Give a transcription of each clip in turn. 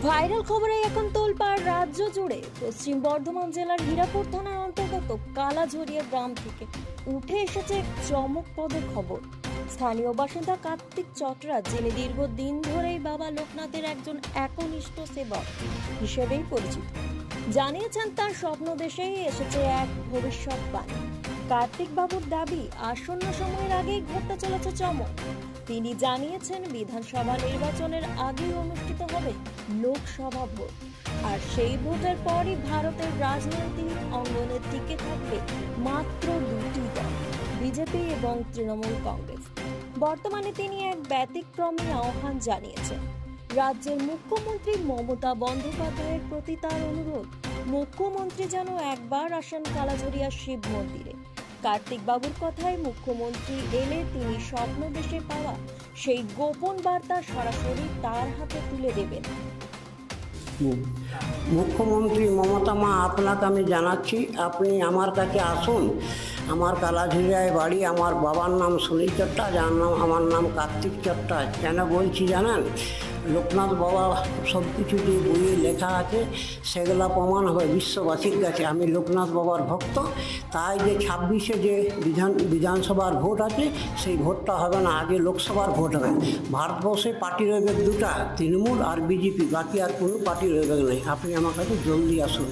Viral খবরে এখন তোলপাড় রাজ্য জুড়ে। পশ্চিম বর্ধমান জেলার হীরাপুর থানার অন্তর্গত কালাঝরিয়া গ্রাম থেকে উঠে এসেছে চমকপ্রদ খবর। স্থানীয় বাসিন্দা কার্তিক চটরা, যিনি দীর্ঘদিন ধরেই বাবা লোকনাথের একজন একনিষ্ঠ সেবক হিসেবেই পরিচিত, জানিয়েছেন তার স্বপ্ন দেশেই এসেছে এক ভবিষ্যৎবাণী। কার্তিক বাবুর দাবি, আসন্ন সময়ের আগেই ঘটতে চলেছে চমক। তিনি জানিয়েছেন বিধানসভা নির্বাচনের আগেই অনুষ্ঠিত হবে লোকসভা ভোট, আর সেই ভোটের পরই ভারতের রাজনৈতিক অঙ্গনে টিকে থাকবে মাত্র দুটি দল, বিজেপি এবং তৃণমূল কংগ্রেস। বর্তমানে তিনি এক ব্যতিক্রমী আহ্বান জানিয়েছেন। রাজ্যের মুখ্যমন্ত্রী মমতা বন্দ্যোপাধ্যায়ের প্রতি তার অনুরোধ, মুখ্যমন্ত্রী যেন একবার আসেন কালাঝরিয়া শিব মন্দিরে। কার্তিক বাবুর কথায়, মুখ্যমন্ত্রী এলে তিনি স্বপ্ন দেশে পাওয়া সেই গোপন বার্তা সরাসরি তার হাতে তুলে দেবেন। মুখ্যমন্ত্রী মমতা মা, আপনাকে আমি জানাচ্ছি, আপনি আমার কাছে আসুন। আমার কালাঝরিয়ায় বাড়ি। আমার বাবার নাম সুনীল চট্টা, যার নাম আমার নাম কার্তিক চট্টা। কেন বলছি জানেন? লোকনাথ বাবা সব কিছু যে বইয়ে লেখা আছে সেগুলো প্রমাণ হবে বিশ্ববাসীর কাছে। আমি লোকনাথ বাবার ভক্ত। তাই যে 26-এ যে বিধানসভার ভোট আছে, সেই ভোটটা হবে না, আগে লোকসভার ভোট হবে। ভারতবর্ষে পার্টি রইবে দুটা, তৃণমূল আর বিজেপি, বাকি আর কোনো পার্টি রইবে নেই। আপনি আমার কাছে জলদি আসুন।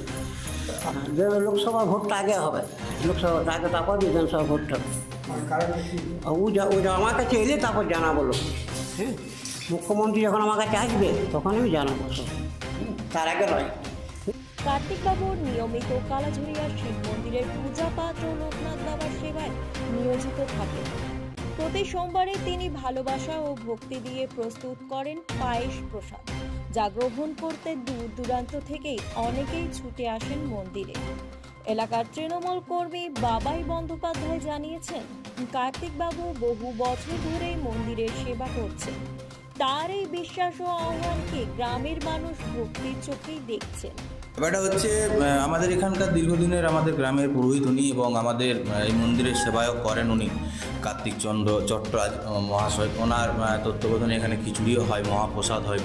লোকসভা ভোটটা আগে হবে, লোকসভাটা আগে, তারপর বিধানসভা ভোটটা হবে। ওটা আমার কাছে এলে তারপর জানাবো লোক। হ্যাঁ, মুখ্যমন্ত্রী যখন আমার কাছে আসবে তখন আমি জানাবো, তার আগে নয়। কার্তিক বাবুর নিয়মিত কালাঝরিয়া শিব মন্দিরের পূজা পাঠ ও লোকনাথ বাবার সেবায় নিয়োজিত থাকেন। প্রতি সোমবারে তিনি ভালোবাসা ও ভক্তি দিয়ে প্রস্তুত করেন পায়েস প্রসাদ, যা গ্রহণ করতে দূর দূরান্ত থেকেই অনেকেই ছুটে আসেন মন্দিরে। এলাকার তৃণমূল কর্মী বাবাই বন্দ্যোপাধ্যায় জানিয়েছেন, কার্তিক বাবু বহু বছর ধরেই মন্দিরের সেবা করছেন। তার এই বিশ্বাস ও আহ্বানকে গ্রামের মানুষ ভক্তির চোখেই দেখছেন। ব্যাপারটা হচ্ছে, আমাদের এখানকার দীর্ঘদিনের আমাদের গ্রামের পুরোহিত উনি, এবং আমাদের এই মন্দিরের সেবায়ক করেন উনি কার্তিক চন্দ্র চট্টরাজ মহাশয়। ওনার তত্ত্বাবধানে এখানে খিচুড়িও হয়, মহাপ্রসাদ হয়।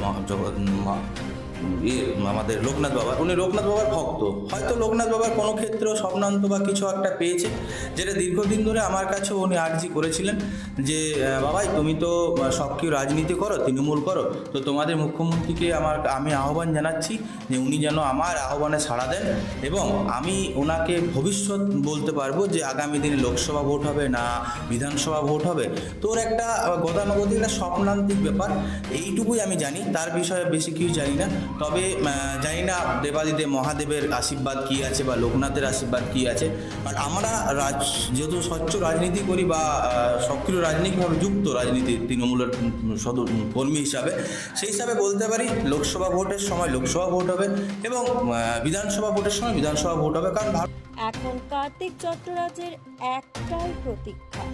আমাদের লোকনাথ বাবা, উনি লোকনাথ বাবার ভক্ত। হয়তো লোকনাথ বাবার কোনো ক্ষেত্রেও স্বপ্নান্ত বা কিছু একটা পেয়েছে, যেটা দীর্ঘদিন ধরে আমার কাছেও উনি আর্জি করেছিলেন যে, বাবাই তুমি তো সক্রিয় রাজনীতি করো, তৃণমূল করো, তো তোমাদের মুখ্যমন্ত্রীকে আমি আহ্বান জানাচ্ছি যে উনি যেন আমার আহ্বানে সাড়া দেন, এবং আমি ওনাকে ভবিষ্যৎ বলতে পারবো যে আগামী দিনে লোকসভা ভোট হবে না বিধানসভা ভোট হবে। তোর একটা গতানুগতিক একটা স্বপ্নান্তিক ব্যাপার, এইটুকুই আমি জানি, তার বিষয়ে বেশি কিছু জানি না। তবে জানি না দেবাদিদেব মহাদেবের আশীর্বাদ কী আছে বা লোকনাথের আশীর্বাদ কী আছে। আর আমরা যেহেতু স্বচ্ছ রাজনীতি করি বা সক্রিয় রাজনীতিভাবে যুক্ত রাজনীতি তৃণমূলের কর্মী হিসাবে, সেই হিসাবে বলতে পারি লোকসভা ভোটের সময় লোকসভা ভোট হবে এবং বিধানসভা ভোটের সময় বিধানসভা ভোট হবে। কারণ এখন কার্তিক চট্টরাজের একটাই প্রতীক্ষা,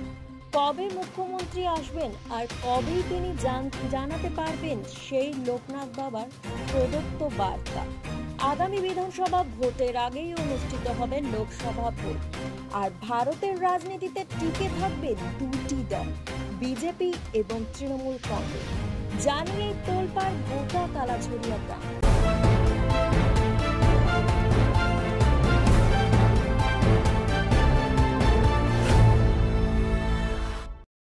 কবে মুখ্যমন্ত্রী আসবেন আর কবেই তিনি জানাতে পারবেন সেই লোকনাথ বাবার প্রদত্ত বার্তা। আগামী বিধানসভা ভোটের আগেই অনুষ্ঠিত হবে লোকসভা ভোট, আর ভারতের রাজনীতিতে টিকে থাকবে দুটি দল, বিজেপি এবং তৃণমূল কংগ্রেস, জানিয়ে তোলপাড় গোটা কালাঝরিয়া গ্রাম।